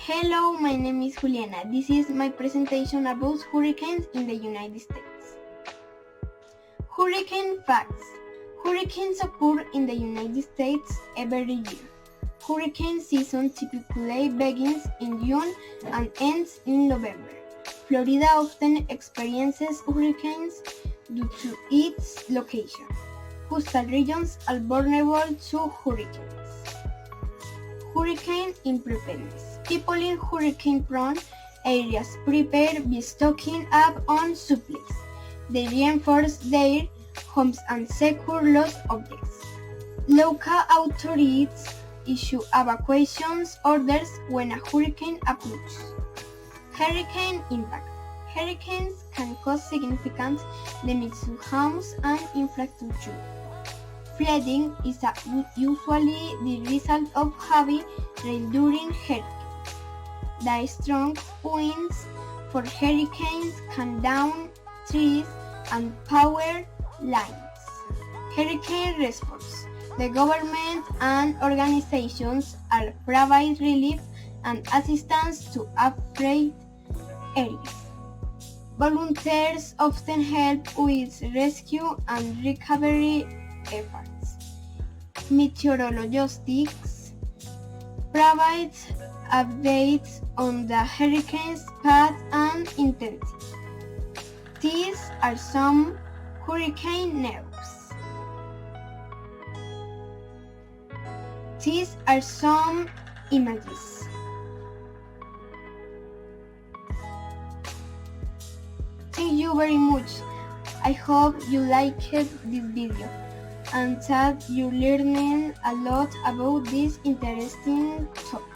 Hello, my name is Juliana. This is my presentation about hurricanes in the United States. Hurricane facts. Hurricanes occur in the United States every year. Hurricane season typically begins in June and ends in November. Florida often experiences hurricanes due to its location. Coastal regions are vulnerable to hurricanes. Hurricane preparedness. People in hurricane-prone areas prepare by stocking up on supplies. They reinforce their homes and secure lost objects. Local authorities issue evacuation orders when a hurricane approaches. Hurricane impact. Hurricanes can cause significant damage to homes and infrastructure. Flooding is usually the result of heavy rain during hurricanes. The strong winds for hurricanes can down trees and power lines. Hurricane response. The government and organizations are provide relief and assistance to affected areas. Volunteers often help with rescue and recovery efforts. Meteorologists provides updates on the hurricane's path and intensity. These are some hurricane news. These are some images. Thank you very much. I hope you liked this video and that you learned a lot about this interesting topic.